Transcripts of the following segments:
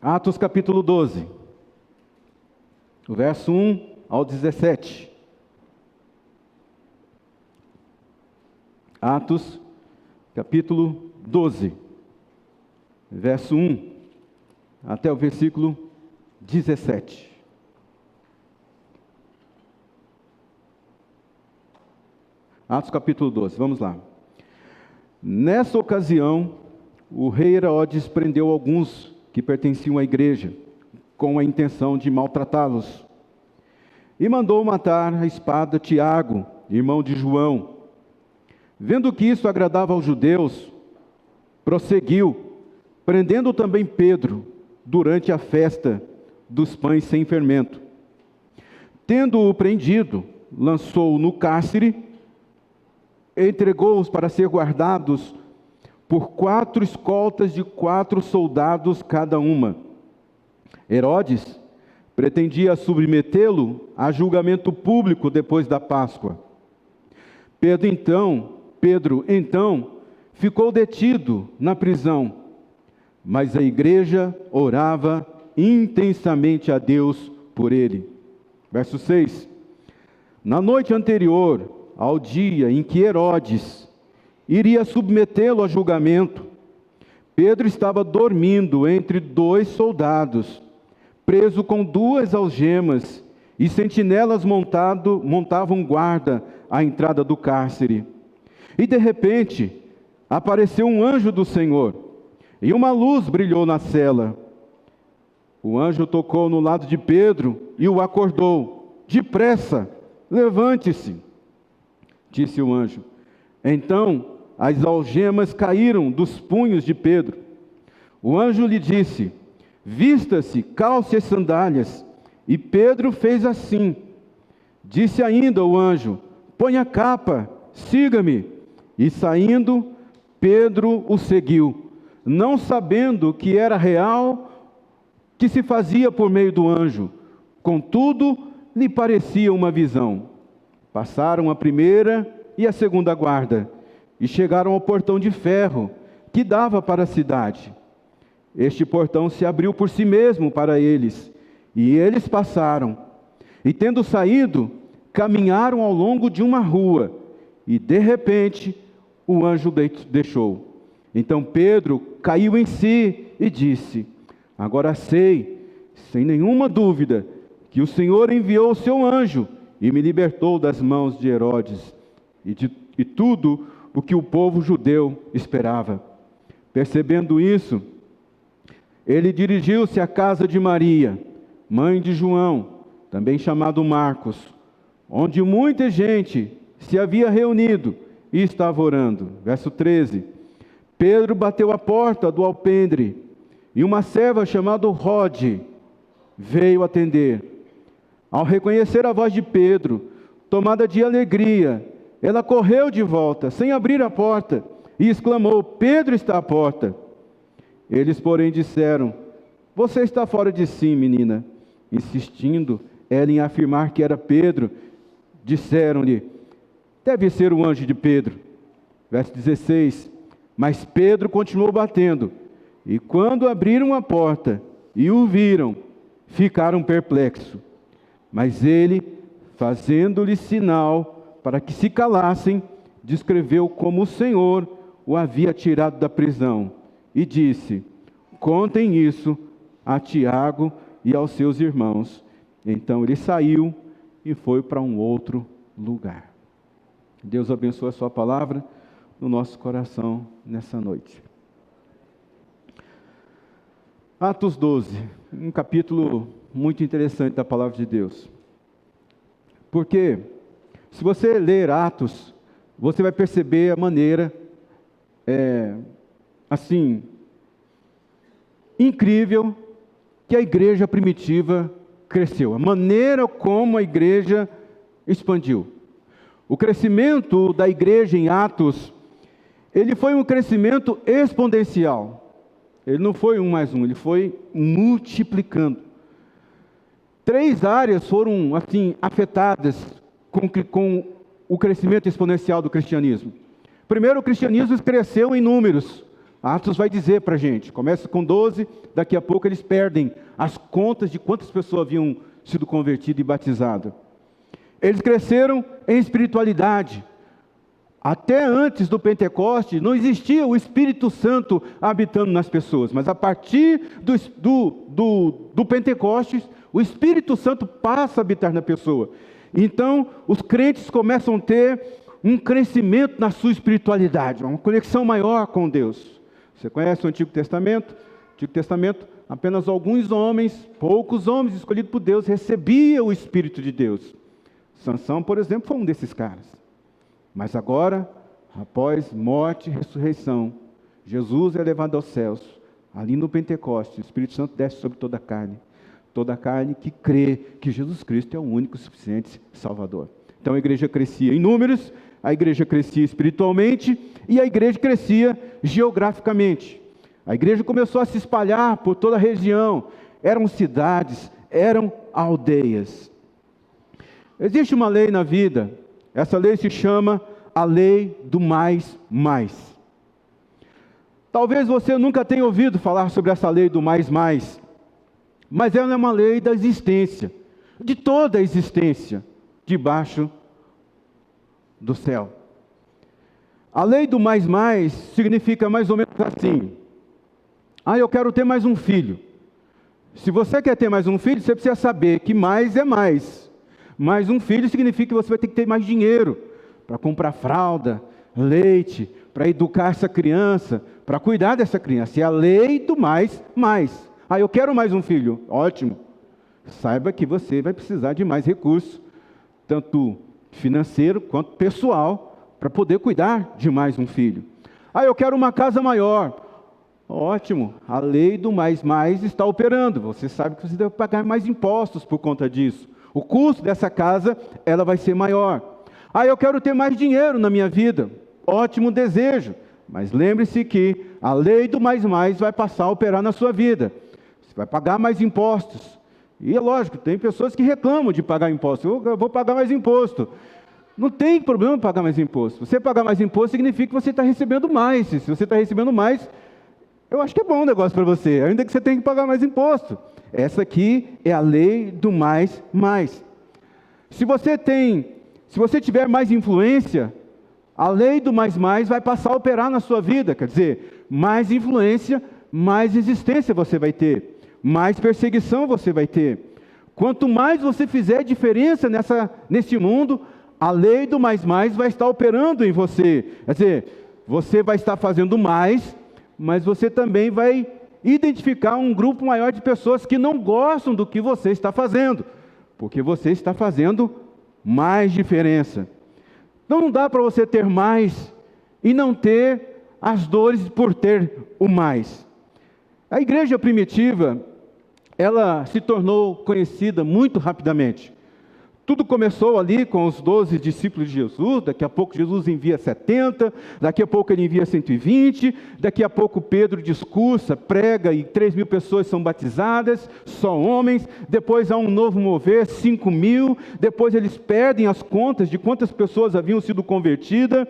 Atos capítulo 12, o verso 1 ao 17. Atos capítulo 12, verso 1 até o versículo 17. Atos capítulo 12, vamos lá. Nessa ocasião, o rei Herodes prendeu alguns que pertenciam à igreja, com a intenção de maltratá-los. E mandou matar à espada Tiago, irmão de João. Vendo que isso agradava aos judeus, prosseguiu, prendendo também Pedro, durante a festa dos pães sem fermento. Tendo-o prendido, lançou-o no cárcere, entregou-os para ser guardados por 4 escoltas de 4 soldados cada uma. Herodes pretendia submetê-lo a julgamento público depois da Páscoa. Pedro então ficou detido na prisão, mas a igreja orava intensamente a Deus por ele. Verso 6. Na noite anterior ao dia em que Herodes iria submetê-lo a julgamento, Pedro estava dormindo entre 2 soldados, preso com 2 algemas, e sentinelas montavam guarda à entrada do cárcere. E de repente, apareceu um anjo do Senhor, e uma luz brilhou na cela. O anjo tocou no lado de Pedro e o acordou. Depressa, levante-se, disse o anjo. Então, as algemas caíram dos punhos de Pedro. O anjo lhe disse: vista-se, calce as sandálias. E Pedro fez assim. Disse ainda o anjo: põe a capa, siga-me. E saindo, Pedro o seguiu, não sabendo que era real, que se fazia por meio do anjo. Contudo, lhe parecia uma visão. Passaram a primeira e a segunda guarda, e chegaram ao portão de ferro, que dava para a cidade. Este portão se abriu por si mesmo para eles, e eles passaram. E tendo saído, caminharam ao longo de uma rua, e de repente o anjo deixou. Então Pedro caiu em si e disse: agora sei, sem nenhuma dúvida, que o Senhor enviou o seu anjo, e me libertou das mãos de Herodes, e tudo o que o povo judeu esperava. Percebendo isso, ele dirigiu-se à casa de Maria, mãe de João, também chamado Marcos, onde muita gente se havia reunido e estava orando. Verso 13. Pedro bateu a porta do alpendre, e uma serva chamada Rode veio atender. Ao reconhecer a voz de Pedro, tomada de alegria, ela correu de volta, sem abrir a porta, e exclamou: Pedro está à porta. Eles, porém, disseram: você está fora de si, menina. Insistindo ela em afirmar que era Pedro, disseram-lhe: deve ser o anjo de Pedro. Verso 16. Mas Pedro continuou batendo, e quando abriram a porta e o viram, ficaram perplexos. Mas ele, fazendo-lhe sinal para que se calassem, descreveu como o Senhor o havia tirado da prisão, e disse: contem isso a Tiago e aos seus irmãos. Então ele saiu e foi para um outro lugar. Deus abençoe a sua palavra no nosso coração nessa noite. Atos 12, um capítulo muito interessante da palavra de Deus. Porque se você ler Atos, você vai perceber a maneira, incrível que a igreja primitiva cresceu. A maneira como a igreja expandiu. O crescimento da igreja em Atos, ele foi um crescimento exponencial. Ele não foi 1 mais 1, ele foi multiplicando. 3 áreas foram afetadas com o crescimento exponencial do cristianismo. Primeiro, o cristianismo cresceu em números. Atos vai dizer para a gente, começa com 12, daqui a pouco eles perdem as contas de quantas pessoas haviam sido convertidas e batizadas. Eles cresceram em espiritualidade. Até antes do Pentecoste, não existia o Espírito Santo habitando nas pessoas, mas a partir do Pentecostes, o Espírito Santo passa a habitar na pessoa. Então, os crentes começam a ter um crescimento na sua espiritualidade, uma conexão maior com Deus. Você conhece o Antigo Testamento? No Antigo Testamento, apenas alguns homens, poucos homens escolhidos por Deus, recebiam o Espírito de Deus. Sansão, por exemplo, foi um desses caras. Mas agora, após morte e ressurreição, Jesus é levado aos céus. Ali no Pentecostes, o Espírito Santo desce sobre toda a carne. Toda a carne que crê que Jesus Cristo é o único e suficiente Salvador. Então a igreja crescia em números, a igreja crescia espiritualmente e a igreja crescia geograficamente. A igreja começou a se espalhar por toda a região. Eram cidades, eram aldeias. Existe uma lei na vida, essa lei se chama a lei do mais. Talvez você nunca tenha ouvido falar sobre essa lei do mais, mas ela é uma lei da existência, de toda a existência, debaixo do céu. A lei do mais significa mais ou menos assim: eu quero ter mais um filho. Se você quer ter mais um filho, você precisa saber que mais é mais. Mais um filho significa que você vai ter que ter mais dinheiro para comprar fralda, leite, para educar essa criança, para cuidar dessa criança. É a lei do mais. Eu quero mais um filho. Ótimo. Saiba que você vai precisar de mais recursos, tanto financeiro quanto pessoal, para poder cuidar de mais um filho. Eu quero uma casa maior. Ótimo. A lei do mais está operando. Você sabe que você deve pagar mais impostos por conta disso. O custo dessa casa, ela vai ser maior. Eu quero ter mais dinheiro na minha vida. Ótimo desejo. Mas lembre-se que a lei do mais vai passar a operar na sua vida. Você vai pagar mais impostos. E é lógico, tem pessoas que reclamam de pagar imposto. Eu vou pagar mais imposto. Não tem problema pagar mais imposto. Você pagar mais imposto significa que você está recebendo mais. Se você está recebendo mais, eu acho que é bom o negócio para você, ainda que você tenha que pagar mais imposto. Essa aqui é a lei do mais. Se você tiver mais influência, a lei do mais vai passar a operar na sua vida. Quer dizer, mais influência, mais existência você vai ter. Mais perseguição você vai ter. Quanto mais você fizer diferença nesse mundo, a lei do mais vai estar operando em você. Quer dizer, você vai estar fazendo mais, mas você também vai identificar um grupo maior de pessoas que não gostam do que você está fazendo, porque você está fazendo mais diferença. Então não dá para você ter mais e não ter as dores por ter o mais. A igreja primitiva, ela se tornou conhecida muito rapidamente. Tudo começou ali com os 12 discípulos de Jesus, daqui a pouco Jesus envia 70, daqui a pouco ele envia 120, daqui a pouco Pedro discursa, prega e 3.000 pessoas são batizadas, só homens, depois há um novo mover, 5.000, depois eles perdem as contas de quantas pessoas haviam sido convertidas,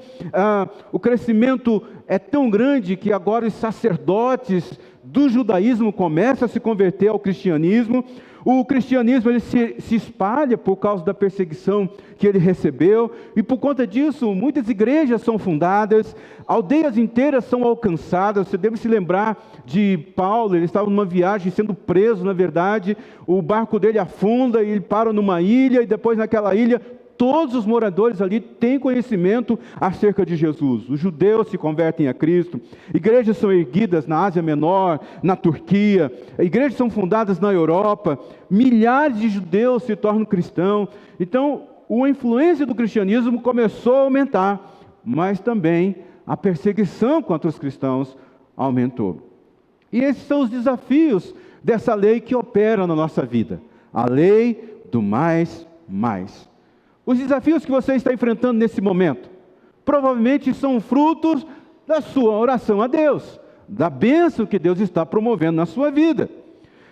o crescimento é tão grande que agora os sacerdotes do judaísmo começam a se converter ao cristianismo. O cristianismo ele se espalha por causa da perseguição que ele recebeu, e por conta disso muitas igrejas são fundadas, aldeias inteiras são alcançadas. Você deve se lembrar de Paulo, ele estava numa viagem sendo preso, na verdade, o barco dele afunda e ele para numa ilha, e depois naquela ilha todos os moradores ali têm conhecimento acerca de Jesus. Os judeus se convertem a Cristo, igrejas são erguidas na Ásia Menor, na Turquia, igrejas são fundadas na Europa, milhares de judeus se tornam cristãos. Então, a influência do cristianismo começou a aumentar, mas também a perseguição contra os cristãos aumentou. E esses são os desafios dessa lei que opera na nossa vida, a lei do mais. Os desafios que você está enfrentando nesse momento, provavelmente são frutos da sua oração a Deus, da bênção que Deus está promovendo na sua vida.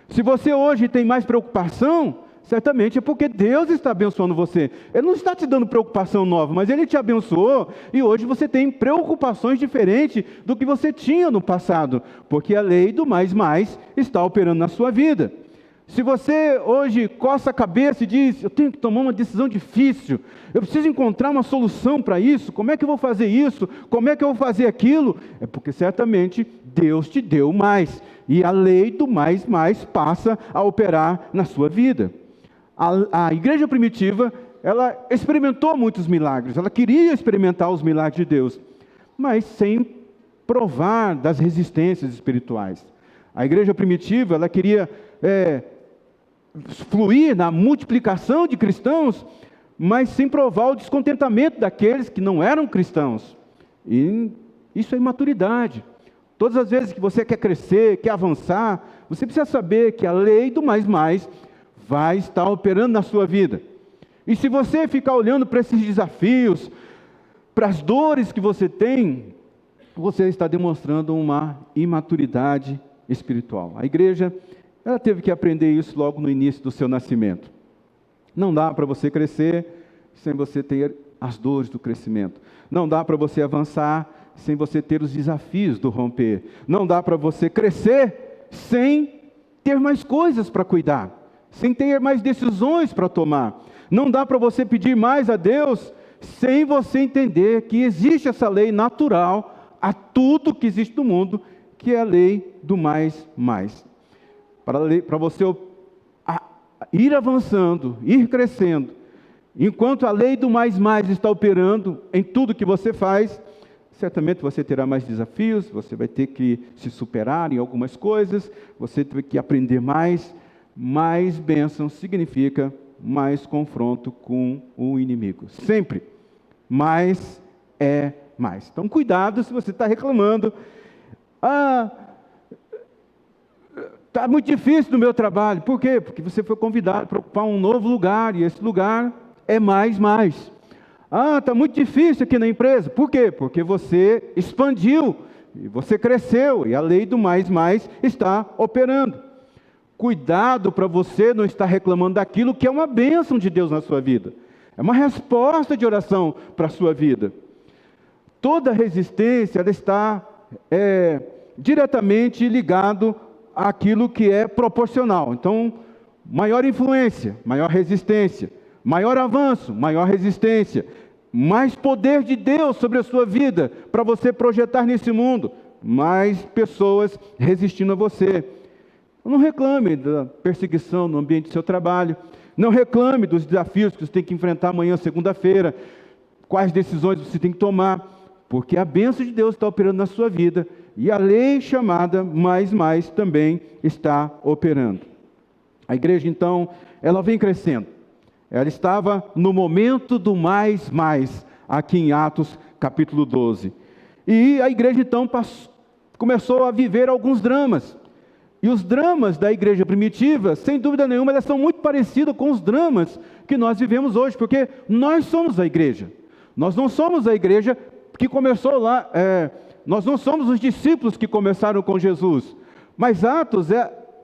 Se você hoje tem mais preocupação, certamente é porque Deus está abençoando você. Ele não está te dando preocupação nova, mas Ele te abençoou e hoje você tem preocupações diferentes do que você tinha no passado, porque a lei do mais está operando na sua vida. Se você hoje coça a cabeça e diz, eu tenho que tomar uma decisão difícil, eu preciso encontrar uma solução para isso, como é que eu vou fazer isso, como é que eu vou fazer aquilo? É porque certamente Deus te deu mais, e a lei do mais passa a operar na sua vida. A igreja primitiva, ela experimentou muitos milagres, ela queria experimentar os milagres de Deus, mas sem provar das resistências espirituais. A igreja primitiva, ela queria fluir na multiplicação de cristãos, mas sem provar o descontentamento daqueles que não eram cristãos. E isso é imaturidade. Todas as vezes que você quer crescer, quer avançar, você precisa saber que a lei do mais vai estar operando na sua vida. E se você ficar olhando para esses desafios, para as dores que você tem, você está demonstrando uma imaturidade espiritual. A igreja, ela teve que aprender isso logo no início do seu nascimento. Não dá para você crescer sem você ter as dores do crescimento. Não dá para você avançar sem você ter os desafios do romper. Não dá para você crescer sem ter mais coisas para cuidar, sem ter mais decisões para tomar. Não dá para você pedir mais a Deus sem você entender que existe essa lei natural a tudo que existe no mundo, que é a lei do mais. Para você ir avançando, ir crescendo, enquanto a lei do mais está operando em tudo que você faz, certamente você terá mais desafios, você vai ter que se superar em algumas coisas, você vai ter que aprender mais bênção significa mais confronto com o inimigo. Sempre mais é mais. Então cuidado se você está reclamando. Está muito difícil no meu trabalho. Por quê? Porque você foi convidado para ocupar um novo lugar, e esse lugar é mais. Está muito difícil aqui na empresa. Por quê? Porque você expandiu, e você cresceu, e a lei do mais está operando. Cuidado para você não estar reclamando daquilo que é uma bênção de Deus na sua vida. É uma resposta de oração para a sua vida. Toda resistência, ela está diretamente ligado àquilo que é proporcional. Então, maior influência, maior resistência. Maior avanço, maior resistência. Mais poder de Deus sobre a sua vida para você projetar nesse mundo. Mais pessoas resistindo a você. Não reclame da perseguição no ambiente do seu trabalho. Não reclame dos desafios que você tem que enfrentar amanhã, segunda-feira. Quais decisões você tem que tomar. Porque a bênção de Deus está operando na sua vida. E a lei chamada mais também está operando. A igreja, então, ela vem crescendo. Ela estava no momento do mais, aqui em Atos, capítulo 12. E a igreja, então, começou a viver alguns dramas. E os dramas da igreja primitiva, sem dúvida nenhuma, elas são muito parecidos com os dramas que nós vivemos hoje, porque nós somos a igreja. Nós não somos a igreja que começou lá, nós não somos os discípulos que começaram com Jesus. Mas Atos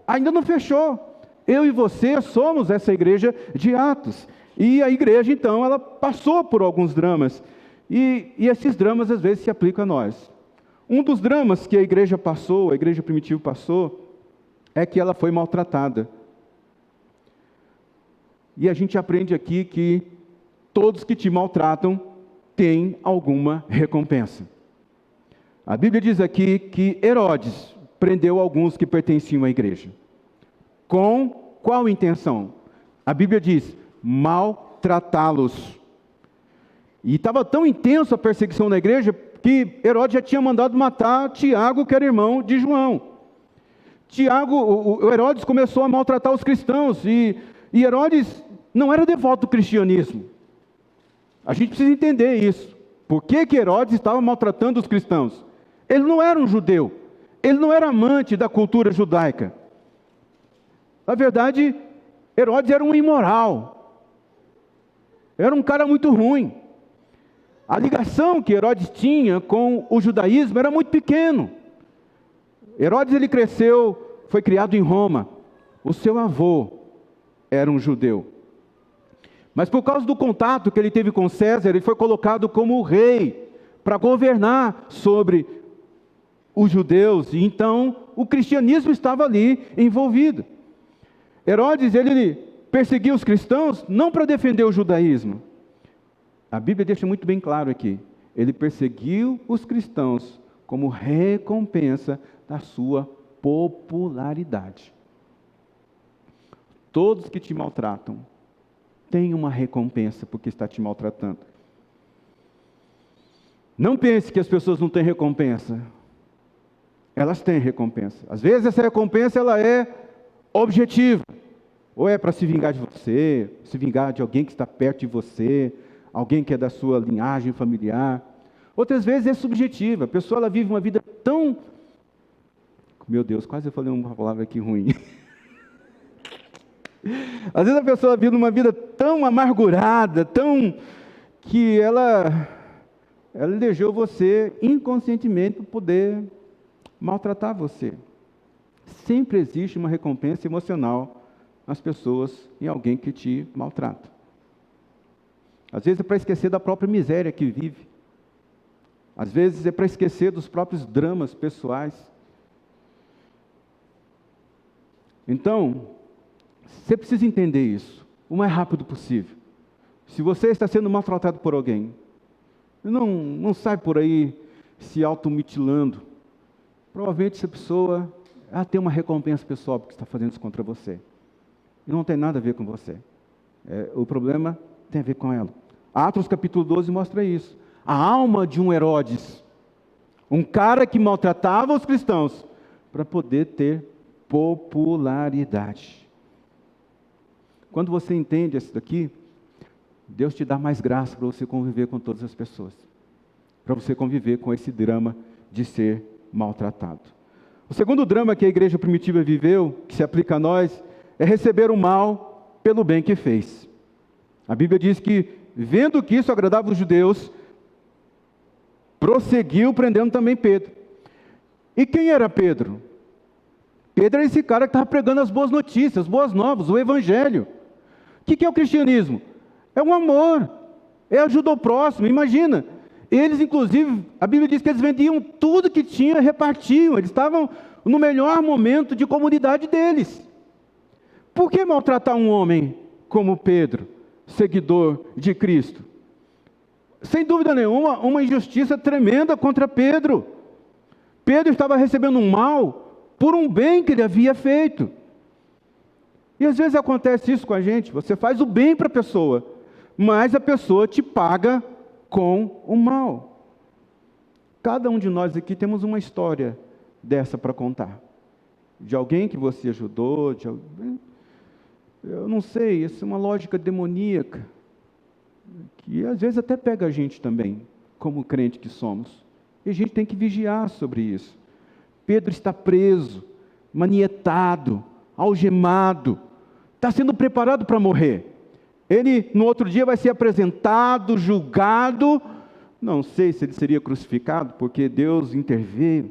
ainda não fechou. Eu e você somos essa igreja de Atos. E a igreja, então, ela passou por alguns dramas. E esses dramas, às vezes, se aplicam a nós. Um dos dramas que a igreja passou, a igreja primitiva passou, é que ela foi maltratada. E a gente aprende aqui que todos que te maltratam têm alguma recompensa. A Bíblia diz aqui que Herodes prendeu alguns que pertenciam à igreja. Com qual intenção? A Bíblia diz, maltratá-los. E estava tão intenso a perseguição na igreja, que Herodes já tinha mandado matar Tiago, que era irmão de João. O Herodes começou a maltratar os cristãos, e Herodes não era devoto do cristianismo. A gente precisa entender isso. Por que Herodes estava maltratando os cristãos? Ele não era um judeu, ele não era amante da cultura judaica. Na verdade, Herodes era um imoral, era um cara muito ruim. A ligação que Herodes tinha com o judaísmo era muito pequeno. Herodes, ele cresceu, foi criado em Roma. O seu avô era um judeu. Mas por causa do contato que ele teve com César, ele foi colocado como rei para governar sobre os judeus. E então o cristianismo estava ali envolvido. Herodes, ele perseguiu os cristãos não para defender o judaísmo. A Bíblia deixa muito bem claro aqui. Ele perseguiu os cristãos como recompensa da sua popularidade. Todos que te maltratam têm uma recompensa porque está te maltratando. Não pense que as pessoas não têm recompensa. Elas têm recompensa. Às vezes essa recompensa ela é objetiva. Ou é para se vingar de você, se vingar de alguém que está perto de você, alguém que é da sua linhagem familiar. Outras vezes é subjetiva. A pessoa ela vive uma vida tão... Meu Deus, quase eu falei uma palavra aqui ruim. Às vezes a pessoa vive uma vida tão amargurada, tão... que ela elegeu você inconscientemente para poder maltratar você. Sempre existe uma recompensa emocional nas pessoas e alguém que te maltrata. Às vezes é para esquecer da própria miséria que vive. Às vezes é para esquecer dos próprios dramas pessoais. Então, você precisa entender isso o mais rápido possível. Se você está sendo maltratado por alguém, não sai por aí se automutilando. Provavelmente essa pessoa tem uma recompensa pessoal porque está fazendo isso contra você. E não tem nada a ver com você. O problema tem a ver com ela. Atos capítulo 12 mostra isso. A alma de um Herodes, um cara que maltratava os cristãos para poder ter popularidade. Quando você entende isso daqui, Deus te dá mais graça para você conviver com todas as pessoas. Para você conviver com esse drama de ser maltratado. O segundo drama que a igreja primitiva viveu, que se aplica a nós, é receber o mal pelo bem que fez. A Bíblia diz que, vendo que isso agradava os judeus, prosseguiu prendendo também Pedro. E quem era Pedro? Pedro era esse cara que estava pregando as boas notícias, as boas novas, o evangelho. O que é o cristianismo? É um amor, é ajuda ao próximo. Imagina, eles inclusive, a Bíblia diz que eles vendiam tudo que tinha, repartiam, eles estavam no melhor momento de comunidade deles. Por que maltratar um homem como Pedro, seguidor de Cristo? Sem dúvida nenhuma, uma injustiça tremenda contra Pedro. Pedro estava recebendo um mal por um bem que ele havia feito. E às vezes acontece isso com a gente, você faz o bem para a pessoa, mas a pessoa te paga com o mal. Cada um de nós aqui temos uma história dessa para contar. De alguém que você ajudou, eu não sei, isso é uma lógica demoníaca, que às vezes até pega a gente também, como crente que somos. E a gente tem que vigiar sobre isso. Pedro está preso, manietado, algemado, está sendo preparado para morrer. Ele, no outro dia, vai ser apresentado, julgado. Não sei se ele seria crucificado, porque Deus interveio.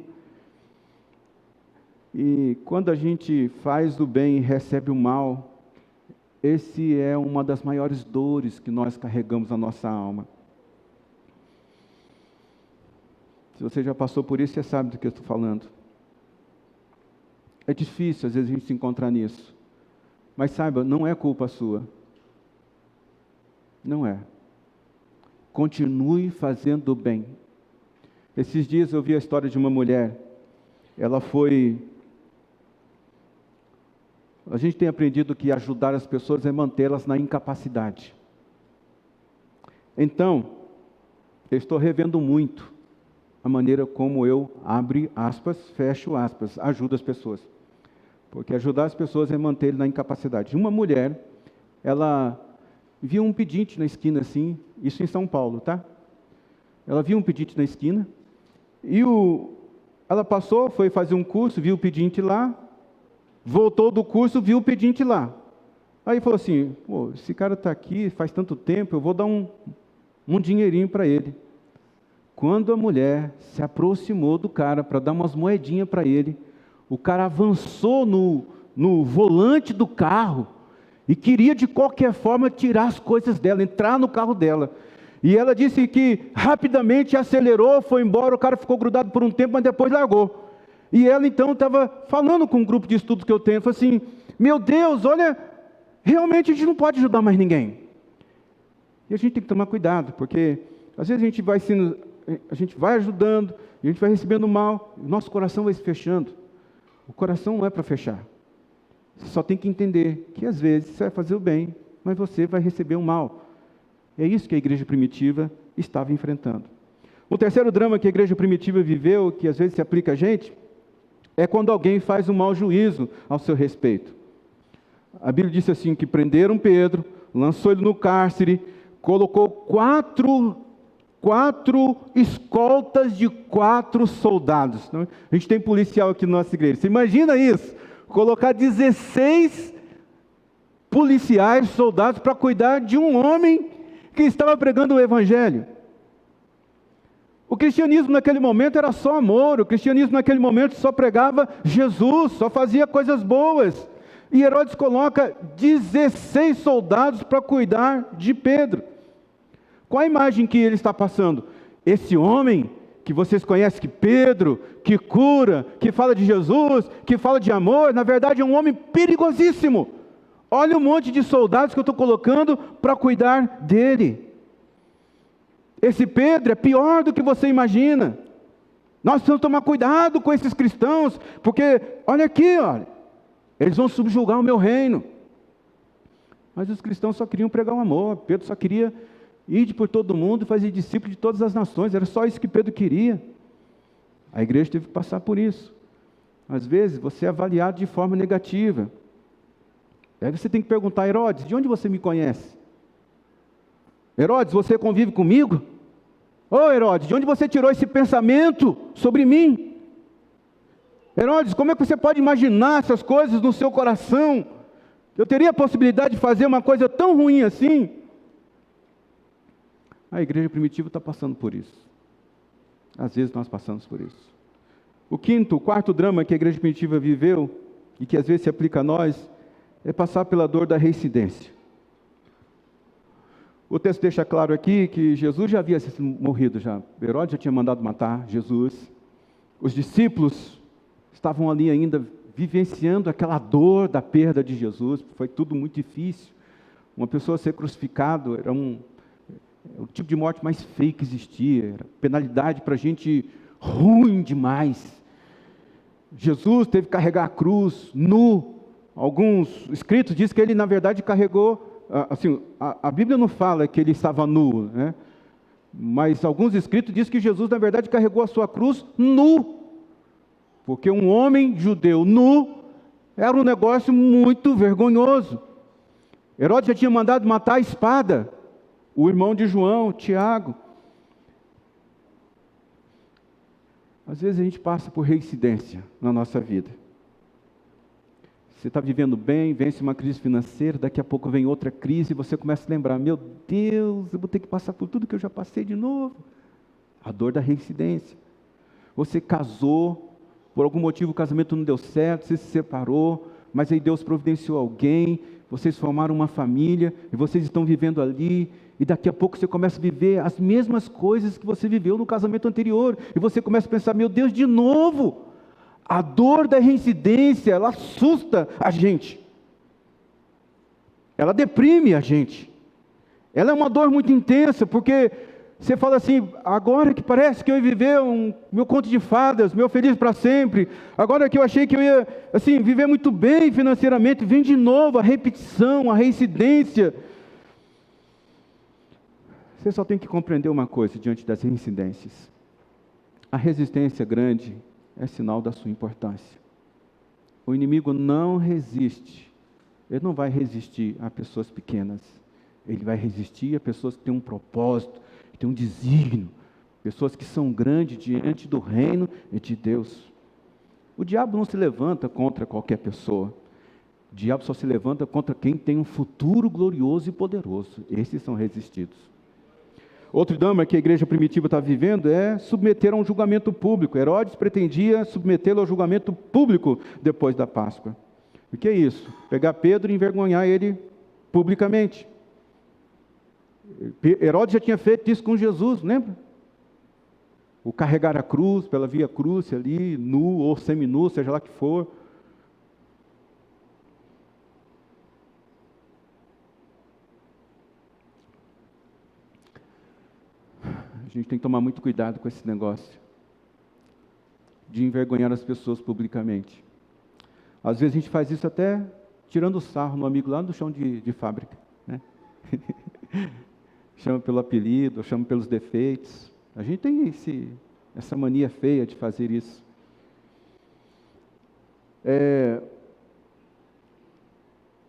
E quando a gente faz o bem e recebe o mal, esse é uma das maiores dores que nós carregamos na nossa alma. Se você já passou por isso, você sabe do que eu estou falando. É difícil, às vezes, a gente se encontrar nisso. Mas saiba, não é culpa sua. Não é. Continue fazendo o bem. Esses dias eu vi a história de uma mulher. Ela foi... A gente tem aprendido que ajudar as pessoas é mantê-las na incapacidade. Então, eu estou revendo muito a maneira como eu, abre aspas, fecho aspas, ajudo as pessoas. Porque ajudar as pessoas é mantê-las na incapacidade. Uma mulher, ela viu um pedinte na esquina assim, isso em São Paulo, tá? Ela viu um pedinte na esquina, e ela passou, foi fazer um curso, viu o pedinte lá, voltou do curso, viu o pedinte lá. Aí falou assim, pô, esse cara está aqui faz tanto tempo, eu vou dar um dinheirinho para ele. Quando a mulher se aproximou do cara para dar umas moedinhas para ele, o cara avançou no volante do carro e queria de qualquer forma tirar as coisas dela, entrar no carro dela. E ela disse que rapidamente acelerou, foi embora, o cara ficou grudado por um tempo, mas depois largou. E ela então estava falando com um grupo de estudos que eu tenho, falou assim, meu Deus, olha, realmente a gente não pode ajudar mais ninguém. E a gente tem que tomar cuidado, porque às vezes a gente vai ajudando, a gente vai recebendo mal, o nosso coração vai se fechando. O coração não é para fechar. Você só tem que entender que às vezes você vai fazer o bem, mas você vai receber o mal. É isso que a igreja primitiva estava enfrentando. O terceiro drama que a igreja primitiva viveu, que às vezes se aplica a gente, é quando alguém faz um mau juízo ao seu respeito. A Bíblia disse assim, que prenderam Pedro, lançou ele no cárcere, colocou quatro escoltas de 4 soldados. A gente tem policial aqui na nossa igreja. Você imagina isso? Colocar 16 policiais, soldados, para cuidar de um homem que estava pregando o Evangelho. O cristianismo naquele momento era só amor, o cristianismo naquele momento só pregava Jesus, só fazia coisas boas. E Herodes coloca 16 soldados para cuidar de Pedro. Qual a imagem que ele está passando? Esse homem que vocês conhecem, que Pedro, que cura, que fala de Jesus, que fala de amor, na verdade é um homem perigosíssimo. Olha o monte de soldados que eu estou colocando para cuidar dele. Esse Pedro é pior do que você imagina. Nós precisamos tomar cuidado com esses cristãos, porque, olha aqui, olha, eles vão subjugar o meu reino. Mas os cristãos só queriam pregar o amor. Pedro só queria ir por todo mundo e fazer discípulo de todas as nações. Era só isso que Pedro queria. A igreja teve que passar por isso. Às vezes você é avaliado de forma negativa. Aí você tem que perguntar, Herodes, de onde você me conhece? Herodes, você convive comigo? Ô Herodes, de onde você tirou esse pensamento sobre mim? Herodes, como é que você pode imaginar essas coisas no seu coração? Eu teria a possibilidade de fazer uma coisa tão ruim assim? A igreja primitiva está passando por isso. Às vezes nós passamos por isso. O quarto drama que a igreja primitiva viveu, e que às vezes se aplica a nós, é passar pela dor da reincidência. O texto deixa claro aqui que Jesus já havia morrido já. Herodes já tinha mandado matar Jesus. Os discípulos estavam ali ainda vivenciando aquela dor da perda de Jesus. Foi tudo muito difícil. Uma pessoa ser crucificado era o tipo de morte mais feia que existia. Era penalidade para gente ruim demais. Jesus teve que carregar a cruz nu. Alguns escritos dizem que ele, na verdade, carregou, assim, a Bíblia não fala que ele estava nu, né? Mas alguns escritos dizem que Jesus, na verdade, carregou a sua cruz nu, porque um homem judeu nu era um negócio muito vergonhoso. Herodes já tinha mandado matar a espada, o irmão de João, Tiago. Às vezes a gente passa por reincidência na nossa vida. Você está vivendo bem, vence uma crise financeira, daqui a pouco vem outra crise e você começa a lembrar, meu Deus, eu vou ter que passar por tudo que eu já passei de novo. A dor da reincidência. Você casou, por algum motivo o casamento não deu certo, você se separou, mas aí Deus providenciou alguém, vocês formaram uma família e vocês estão vivendo ali, e daqui a pouco você começa a viver as mesmas coisas que você viveu no casamento anterior, e você começa a pensar, meu Deus, de novo. A dor da reincidência, ela assusta a gente. Ela deprime a gente. Ela é uma dor muito intensa, porque você fala assim, agora que parece que eu ia viver meu conto de fadas, meu feliz para sempre, agora que eu achei que eu ia assim, viver muito bem financeiramente, vem de novo a repetição, a reincidência. Você só tem que compreender uma coisa diante das reincidências. A resistência grande é sinal da sua importância. O inimigo não resiste. Ele não vai resistir a pessoas pequenas. Ele vai resistir a pessoas que têm um propósito, que têm um desígnio. Pessoas que são grandes diante do reino e de Deus. O diabo não se levanta contra qualquer pessoa. O diabo só se levanta contra quem tem um futuro glorioso e poderoso. Esses são resistidos. Outro drama que a igreja primitiva está vivendo é submeter a um julgamento público. Herodes pretendia submetê-lo ao julgamento público depois da Páscoa. O que é isso? Pegar Pedro e envergonhar ele publicamente. Herodes já tinha feito isso com Jesus, lembra? O carregar a cruz, pela via cruz ali, nu ou seminu, seja lá que for. A gente tem que tomar muito cuidado com esse negócio de envergonhar as pessoas publicamente. Às vezes a gente faz isso até tirando sarro no amigo lá do chão de fábrica, né? Chama pelo apelido, chama pelos defeitos. A gente tem essa mania feia de fazer isso.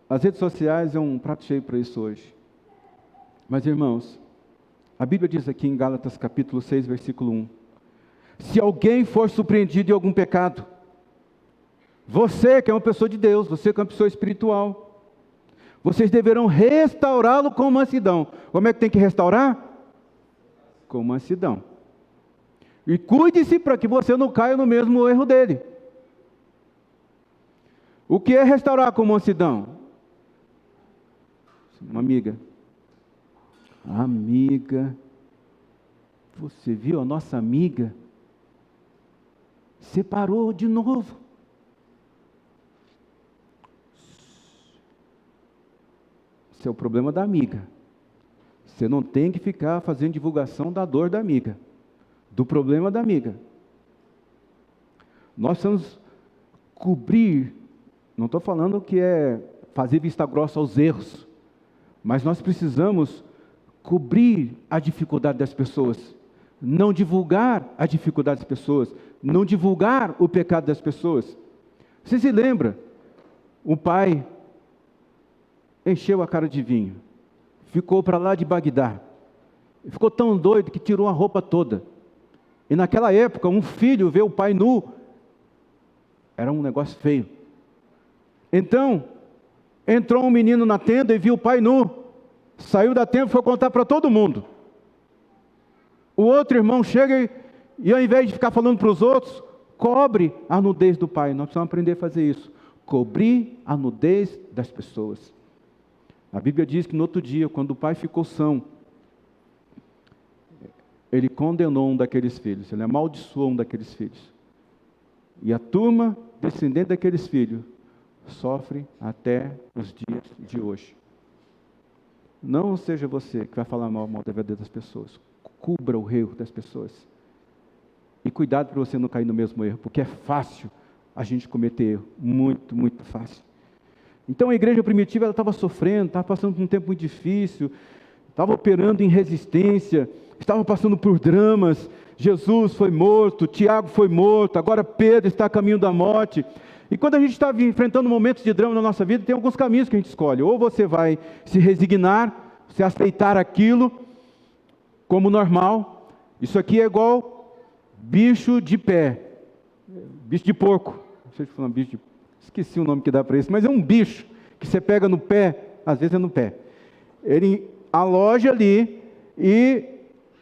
As redes sociais é um prato cheio para isso hoje. Mas, irmãos, a Bíblia diz aqui em Gálatas capítulo 6, versículo 1. Se alguém for surpreendido em algum pecado, você que é uma pessoa de Deus, você que é uma pessoa espiritual, vocês deverão restaurá-lo com mansidão. Como é que tem que restaurar? Com mansidão. E cuide-se para que você não caia no mesmo erro dele. O que é restaurar com mansidão? Uma amiga. Amiga, você viu a nossa amiga? Separou de novo. Esse é o problema da amiga. Você não tem que ficar fazendo divulgação da dor da amiga, do problema da amiga. Nós precisamos cobrir, não estou falando que é fazer vista grossa aos erros, mas nós precisamos cobrir a dificuldade das pessoas, não divulgar a dificuldade das pessoas, não divulgar o pecado das pessoas. Você se lembra? O pai encheu a cara de vinho, ficou para lá de Bagdá, ficou tão doido que tirou a roupa toda. E naquela época, um filho ver o pai nu era um negócio feio. Então, entrou um menino na tenda e viu o pai nu, saiu da tenda e foi contar para todo mundo. O outro irmão chega e ao invés de ficar falando para os outros, cobre a nudez do pai. Nós precisamos aprender a fazer isso, cobrir a nudez das pessoas. A Bíblia diz que no outro dia, quando o pai ficou são, ele condenou um daqueles filhos, ele amaldiçoou um daqueles filhos. E a turma, descendente daqueles filhos, sofre até os dias de hoje. Não seja você que vai falar mal da vida das pessoas. Cubra o erro das pessoas. E cuidado para você não cair no mesmo erro, porque é fácil a gente cometer erro. Muito, muito fácil. Então a igreja primitiva ela estava sofrendo, estava passando por um tempo muito difícil, estava operando em resistência, estava passando por dramas. Jesus foi morto, Tiago foi morto, agora Pedro está a caminho da morte. E quando a gente está enfrentando momentos de drama na nossa vida, tem alguns caminhos que a gente escolhe. Ou você vai se resignar, se aceitar aquilo como normal. Isso aqui é igual bicho de pé, bicho de porco. Não sei se foi um bicho de... Esqueci o nome que dá para isso, mas é um bicho que você pega no pé, às vezes é no pé. Ele aloja ali e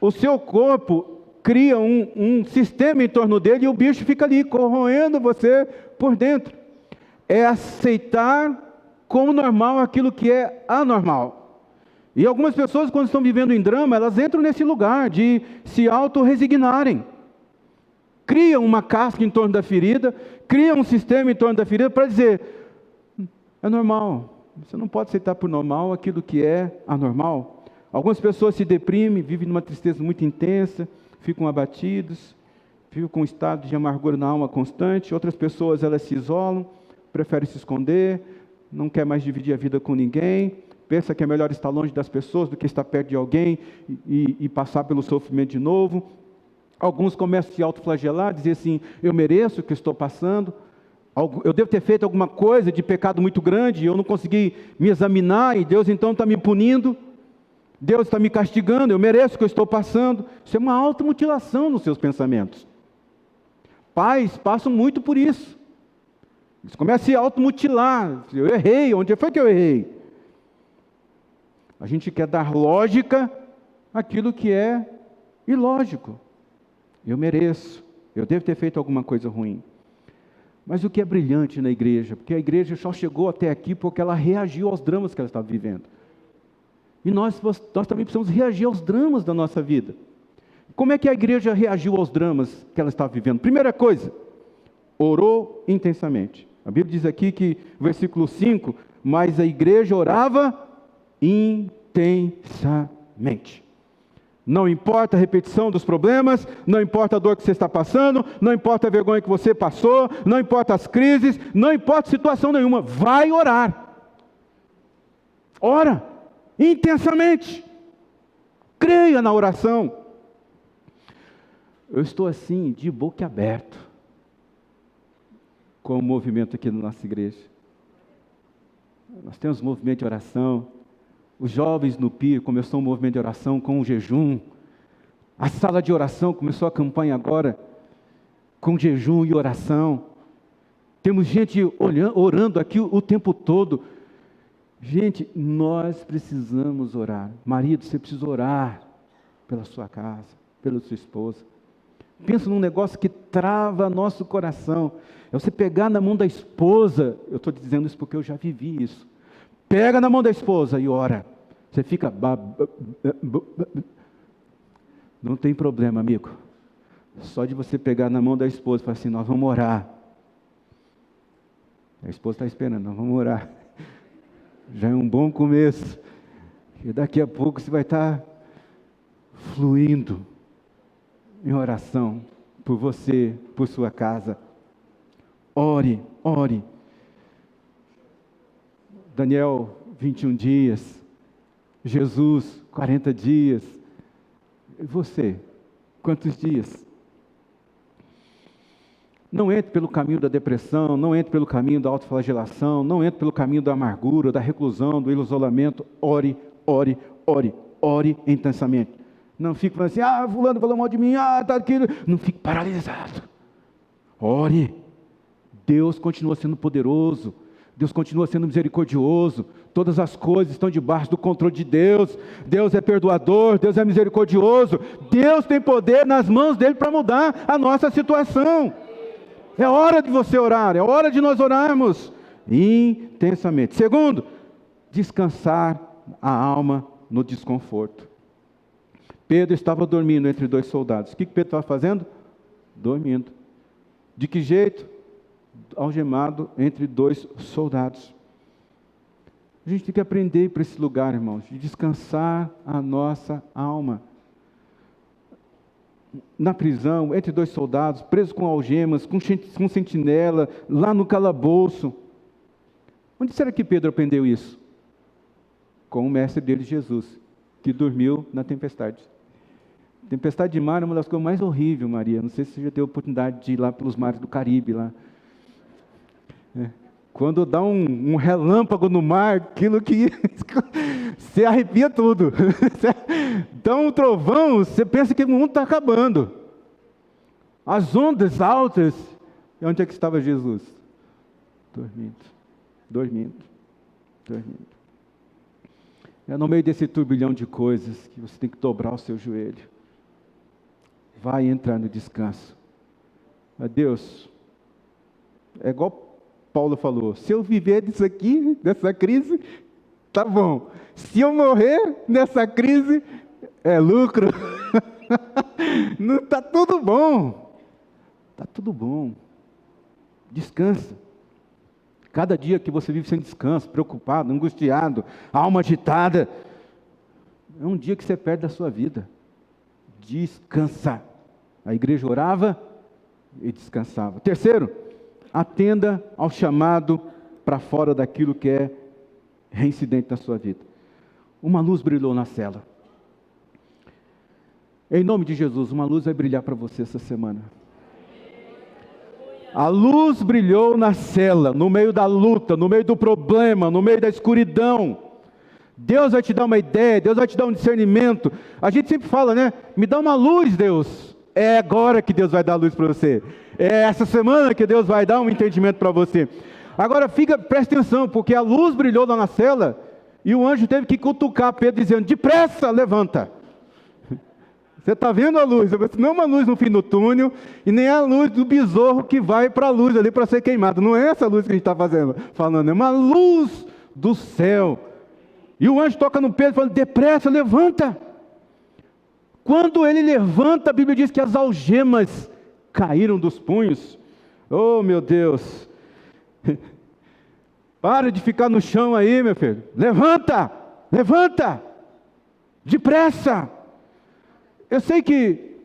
o seu corpo cria um sistema em torno dele e o bicho fica ali corroendo você por dentro. É aceitar como normal aquilo que é anormal. E algumas pessoas, quando estão vivendo em drama, elas entram nesse lugar de se auto-resignarem. Criam uma casca em torno da ferida, criam um sistema em torno da ferida para dizer, é normal. Você não pode aceitar por normal aquilo que é anormal. Algumas pessoas se deprimem, vivem numa tristeza muito intensa, ficam abatidos, vivem com um estado de amargura na alma constante. Outras pessoas, elas se isolam, preferem se esconder, não quer mais dividir a vida com ninguém, pensa que é melhor estar longe das pessoas do que estar perto de alguém e passar pelo sofrimento de novo. Alguns começam a se autoflagelar, dizer assim, eu mereço o que estou passando, eu devo ter feito alguma coisa de pecado muito grande, eu não consegui me examinar e Deus então está me punindo, Deus está me castigando, eu mereço o que eu estou passando. Isso é uma automutilação nos seus pensamentos. Pais passam muito por isso. Eles começam a se automutilar, eu errei, onde foi que eu errei? A gente quer dar lógica àquilo que é ilógico. Eu mereço, eu devo ter feito alguma coisa ruim. Mas o que é brilhante na igreja? Porque a igreja só chegou até aqui porque ela reagiu aos dramas que ela estava vivendo. E nós também precisamos reagir aos dramas da nossa vida. Como é que a igreja reagiu aos dramas que ela estava vivendo? Primeira coisa, orou intensamente. A Bíblia diz aqui que, versículo 5, mas a igreja orava intensamente. Não importa a repetição dos problemas, não importa a dor que você está passando, não importa a vergonha que você passou, não importa as crises, não importa situação nenhuma, vai orar. Ora intensamente. Creia na oração. Eu estou assim, de boca aberta, com o movimento aqui na nossa igreja. Nós temos um movimento de oração. Os jovens no PIR começou um movimento de oração com um jejum. A sala de oração começou a campanha agora com jejum e oração. Temos gente orando aqui o tempo todo. Gente, nós precisamos orar. Marido, você precisa orar pela sua casa, pela sua esposa. Pensa num negócio que trava nosso coração. É você pegar na mão da esposa. Eu estou dizendo isso porque eu já vivi isso. Pega na mão da esposa e ora. Você fica... Não tem problema, amigo. Só de você pegar na mão da esposa e falar assim, nós vamos orar. A esposa está esperando, nós vamos orar. Já é um bom começo. E daqui a pouco você vai estar fluindo em oração por você, por sua casa. Ore, ore. Daniel, 21 dias. Jesus, 40 dias. E você, quantos dias? Não entre pelo caminho da depressão, não entre pelo caminho da autoflagelação, não entre pelo caminho da amargura, da reclusão, do isolamento. Ore, ore, ore, ore intensamente. Não fique falando assim, fulano falou mal de mim, tá aquilo. Não fique paralisado. Ore. Deus continua sendo poderoso. Deus continua sendo misericordioso. Todas as coisas estão debaixo do controle de Deus. Deus é perdoador, Deus é misericordioso. Deus tem poder nas mãos dele para mudar a nossa situação. É hora de você orar, é hora de nós orarmos intensamente. Segundo, descansar a alma no desconforto. Pedro estava dormindo entre dois soldados. O que Pedro estava fazendo? Dormindo. De que jeito? Algemado entre dois soldados. A gente tem que aprender para esse lugar, irmãos, de descansar a nossa alma. Na prisão, entre dois soldados, preso com algemas, com sentinela, lá no calabouço. Onde será que Pedro aprendeu isso? Com o mestre dele, Jesus, que dormiu na tempestade. Tempestade de mar é uma das coisas mais horríveis, Maria. Não sei se você já teve a oportunidade de ir lá pelos mares do Caribe, lá. Quando dá um relâmpago no mar, aquilo que você arrepia tudo. Dá um trovão, você pensa que o mundo está acabando. As ondas altas. E onde é que estava Jesus? Dormindo, dormindo, dormindo. É no meio desse turbilhão de coisas que você tem que dobrar o seu joelho. Vai entrar no descanso. Mas Deus, é igual Paulo falou, se eu viver disso aqui, dessa crise, tá bom. Se eu morrer nessa crise, é lucro. Não, tá tudo bom. Tá tudo bom. Descansa. Cada dia que você vive sem descanso, preocupado, angustiado, alma agitada, é um dia que você perde da sua vida. Descansa. A igreja orava e descansava. Terceiro, atenda ao chamado para fora daquilo que é reincidente na sua vida. Uma luz brilhou na cela. Em nome de Jesus, uma luz vai brilhar para você essa semana. A luz brilhou na cela, no meio da luta, no meio do problema, no meio da escuridão. Deus vai te dar uma ideia, Deus vai te dar um discernimento. A gente sempre fala, né? Me dá uma luz, Deus. É agora que Deus vai dar luz para você. É essa semana que Deus vai dar um entendimento para você. Agora presta atenção, porque a luz brilhou lá na cela, e o anjo teve que cutucar Pedro dizendo, depressa, levanta. Você está vendo a luz? Não é uma luz no fim do túnel, e nem a luz do besouro que vai para a luz ali para ser queimado. Não é essa luz que a gente está falando, é uma luz do céu. E o anjo toca no Pedro e fala: depressa, levanta. Quando ele levanta, a Bíblia diz que as algemas caíram dos punhos. Oh, meu Deus! Para de ficar no chão aí, meu filho. Levanta! Levanta! Depressa! Eu sei que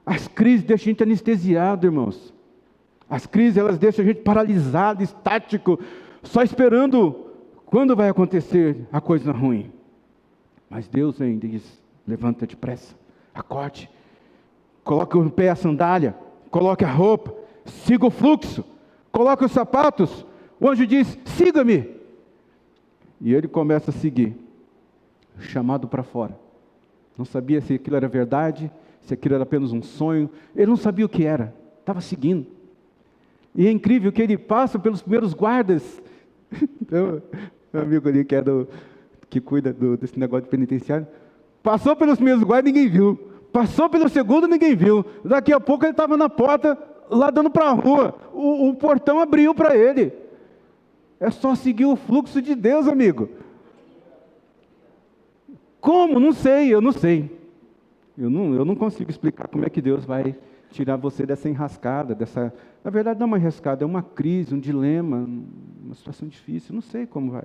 as crises deixam a gente anestesiado, irmãos. As crises, elas deixam a gente paralisado, estático, só esperando quando vai acontecer a coisa ruim. Mas Deus ainda diz: levanta depressa, acorde, coloque o pé a sandália, coloque a roupa, siga o fluxo, coloque os sapatos. O anjo diz: siga-me. E ele começa a seguir, chamado para fora. Não sabia se aquilo era verdade, se aquilo era apenas um sonho. Ele não sabia o que era, estava seguindo. E é incrível que ele passa pelos primeiros guardas. Meu amigo ali que cuida desse negócio de penitenciário, passou pelos primeiros guardas, ninguém viu. Passou pelo segundo, ninguém viu. Daqui a pouco ele estava na porta, lá dando para a rua. O portão abriu para ele. É só seguir o fluxo de Deus, amigo. Como? Não sei, eu não sei. Eu não consigo explicar como é que Deus vai tirar você dessa enrascada, na verdade não é uma enrascada, é uma crise, um dilema, uma situação difícil, não sei como vai.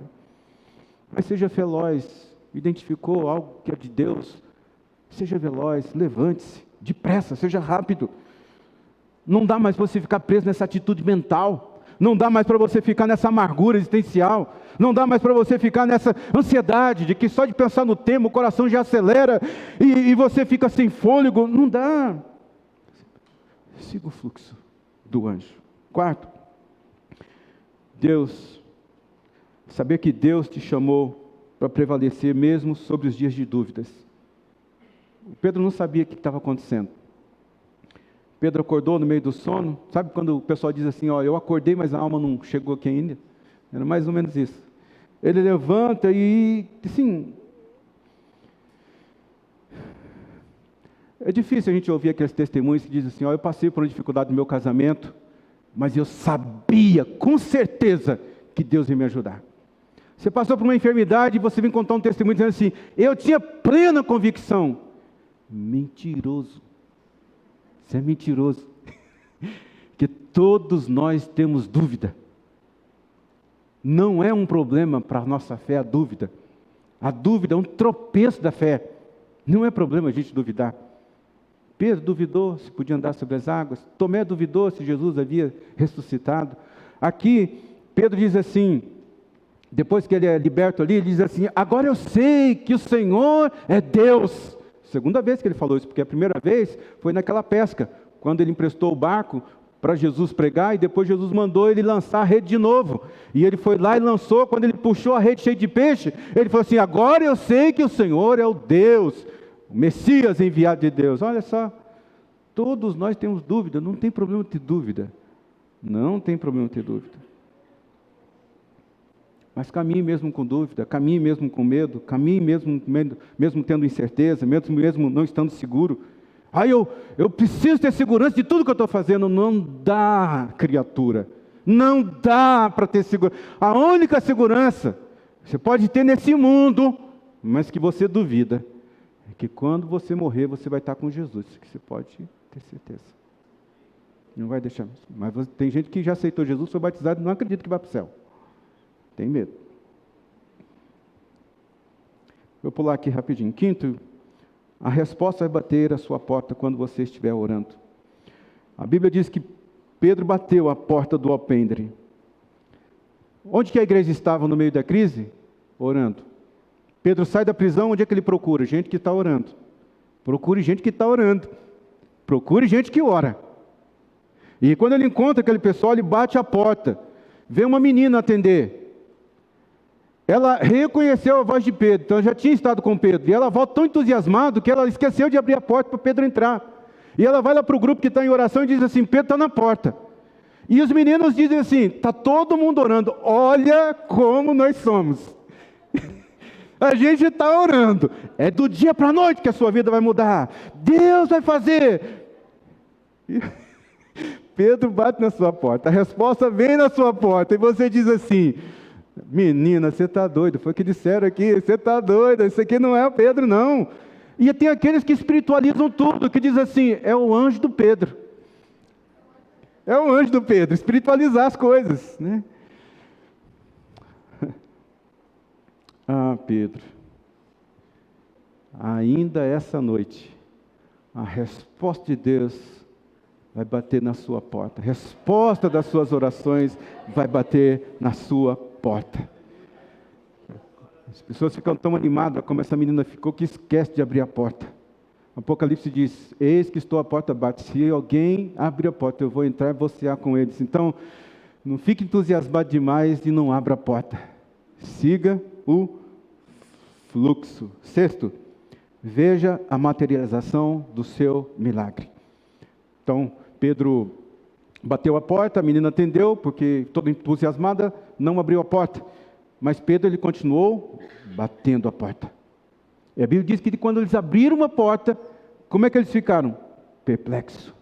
Mas seja veloz, identificou algo que é de Deus, seja veloz, levante-se, depressa, seja rápido. Não dá mais para você ficar preso nessa atitude mental. Não dá mais para você ficar nessa amargura existencial. Não dá mais para você ficar nessa ansiedade de que só de pensar no tema o coração já acelera e você fica sem fôlego. Não dá. Siga o fluxo do anjo. Quarto, saber que Deus te chamou para prevalecer mesmo sobre os dias de dúvidas. O Pedro não sabia o que estava acontecendo. Pedro acordou no meio do sono. Sabe quando o pessoal diz assim: ó, eu acordei, mas a alma não chegou aqui ainda? Era mais ou menos isso. Ele levanta e, assim, é difícil a gente ouvir aqueles testemunhos que dizem assim: ó, eu passei por uma dificuldade no meu casamento, mas eu sabia, com certeza, que Deus ia me ajudar. Você passou por uma enfermidade e você vem contar um testemunho dizendo assim: eu tinha plena convicção. Mentiroso. Você é mentiroso. Que todos nós temos dúvida. Não é um problema para a nossa fé a dúvida. A dúvida é um tropeço da fé. Não é problema a gente duvidar. Pedro duvidou se podia andar sobre as águas. Tomé duvidou se Jesus havia ressuscitado. Aqui, Pedro diz assim, depois que ele é liberto ali, ele diz assim: agora eu sei que o Senhor é Deus. Segunda vez que ele falou isso, porque a primeira vez foi naquela pesca, quando ele emprestou o barco para Jesus pregar, e depois Jesus mandou ele lançar a rede de novo, e ele foi lá e lançou. Quando ele puxou a rede cheia de peixe, ele falou assim: agora eu sei que o Senhor é o Deus, o Messias enviado de Deus. Olha só, todos nós temos dúvida, não tem problema ter dúvida, não tem problema ter dúvida. Mas caminhe mesmo com dúvida, caminhe mesmo com medo, caminhe mesmo tendo incerteza, mesmo não estando seguro. Eu preciso ter segurança de tudo que eu estou fazendo. Não dá, criatura. Não dá para ter segurança. A única segurança você pode ter nesse mundo, mas que você duvida, é que quando você morrer, você vai estar com Jesus. Que você pode ter certeza. Não vai deixar. Mas tem gente que já aceitou Jesus, foi batizado e não acredita que vai para o céu. Tem medo. Vou pular aqui rapidinho. Quinto, a resposta vai bater a sua porta quando você estiver orando. A Bíblia diz que Pedro bateu a porta do alpendre. Onde que a igreja estava no meio da crise? Orando. Pedro sai da prisão, onde é que ele procura? Gente que está orando. Procure gente que está orando. Procure gente que ora. E quando ele encontra aquele pessoal, ele bate a porta. Vê uma menina atender. Ela reconheceu a voz de Pedro, então já tinha estado com Pedro, e ela volta tão entusiasmada que ela esqueceu de abrir a porta para Pedro entrar. E ela vai lá para o grupo que está em oração e diz assim: Pedro está na porta. E os meninos dizem assim: está todo mundo orando, olha como nós somos. A gente está orando. É do dia para a noite que a sua vida vai mudar. Deus vai fazer. E Pedro bate na sua porta. A resposta vem na sua porta. E você diz assim: menina, você está doido. Foi o que disseram aqui. Você está doido. Isso aqui não é o Pedro, não. E tem aqueles que espiritualizam tudo. Que diz assim: é o anjo do Pedro. É o anjo do Pedro. Espiritualizar as coisas, né? Ah, Pedro, ainda essa noite, a resposta de Deus vai bater na sua porta. A resposta das suas orações vai bater na sua porta. As pessoas ficam tão animadas, como essa menina ficou, que esquece de abrir a porta. Apocalipse diz: eis que estou à porta, bate. Se alguém abrir a porta, eu vou entrar e vou cear com eles. Então, não fique entusiasmado demais e não abra a porta. Siga o fluxo. Sexto, veja a materialização do seu milagre. Então, Pedro bateu a porta, a menina atendeu, porque toda entusiasmada, não abriu a porta. Mas Pedro, ele continuou batendo a porta. E a Bíblia diz que quando eles abriram a porta, como é que eles ficaram? Perplexos.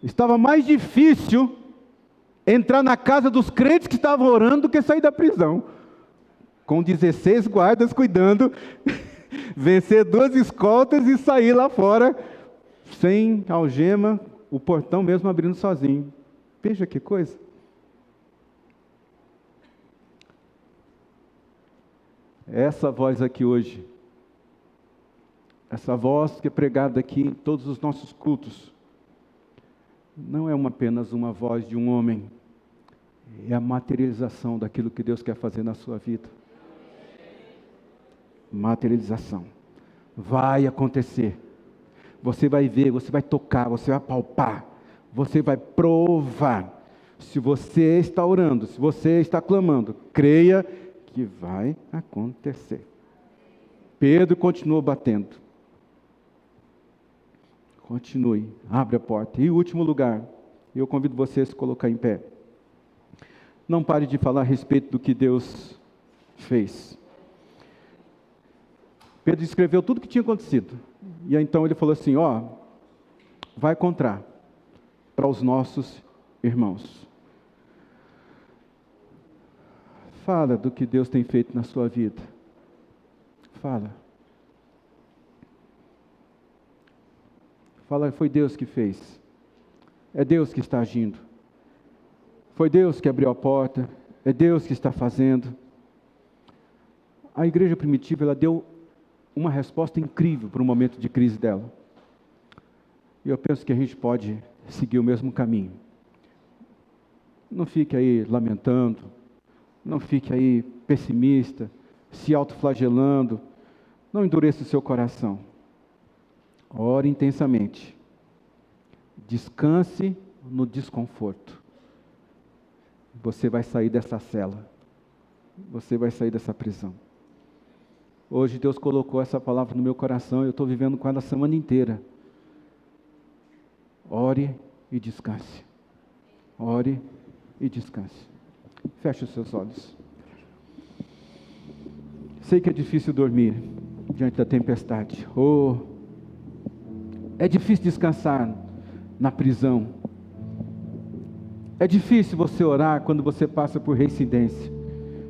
Estava mais difícil entrar na casa dos crentes que estavam orando do que sair da prisão. Com 16 guardas cuidando, vencer 2 escoltas e sair lá fora, sem algema, o portão mesmo abrindo sozinho. Veja que coisa. Essa voz aqui hoje, essa voz que é pregada aqui em todos os nossos cultos, não é apenas uma voz de um homem, é a materialização daquilo que Deus quer fazer na sua vida. Materialização. Vai acontecer. Você vai ver, você vai tocar, você vai palpar, você vai provar. Se você está orando, se você está clamando, creia que vai acontecer. Pedro continuou batendo. Continue, abre a porta. E o último lugar, eu convido você a se colocar em pé. Não pare de falar a respeito do que Deus fez. Pedro escreveu tudo o que tinha acontecido. E aí, então ele falou assim: vai contar para os nossos irmãos. Fala do que Deus tem feito na sua vida. Fala. Fala, foi Deus que fez. É Deus que está agindo. Foi Deus que abriu a porta. É Deus que está fazendo. A igreja primitiva, ela deu uma resposta incrível para o momento de crise dela. E eu penso que a gente pode seguir o mesmo caminho. Não fique aí lamentando, não fique aí pessimista, se autoflagelando, não endureça o seu coração. Ore intensamente. Descanse no desconforto. Você vai sair dessa cela. Você vai sair dessa prisão. Hoje Deus colocou essa palavra no meu coração e eu estou vivendo com ela a semana inteira. Ore e descanse. Ore e descanse. Feche os seus olhos. Sei que é difícil dormir diante da tempestade. É difícil descansar na prisão. É difícil você orar quando você passa por reincidência.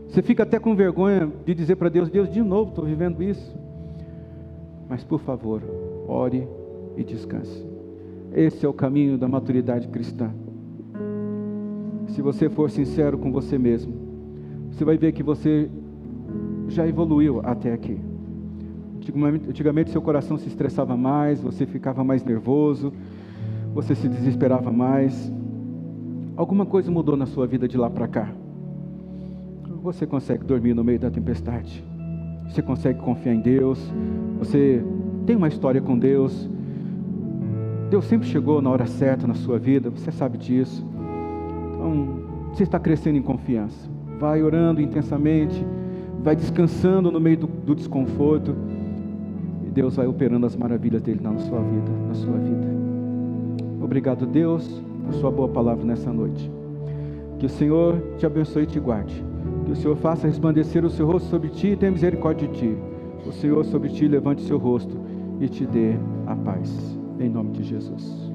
Você fica até com vergonha de dizer para Deus: Deus, de novo estou vivendo isso. Mas por favor, ore e descanse. Esse é o caminho da maturidade cristã. Se você for sincero com você mesmo, você vai ver que você já evoluiu até aqui. Antigamente seu coração se estressava mais, você ficava mais nervoso, você se desesperava mais. Alguma coisa mudou na sua vida de lá para cá. Você consegue dormir no meio da tempestade. Você consegue confiar em Deus. Você tem uma história com Deus. Deus sempre chegou na hora certa na sua vida. Você sabe disso. Então, você está crescendo em confiança. Vai orando intensamente. Vai descansando no meio do desconforto. E Deus vai operando as maravilhas dele na sua vida. Na sua vida. Obrigado, Deus, por sua boa palavra nessa noite. Que o Senhor te abençoe e te guarde. Que o Senhor faça resplandecer o seu rosto sobre ti e tenha misericórdia de ti. O Senhor sobre ti levante o seu rosto e te dê a paz. Em nome de Jesus.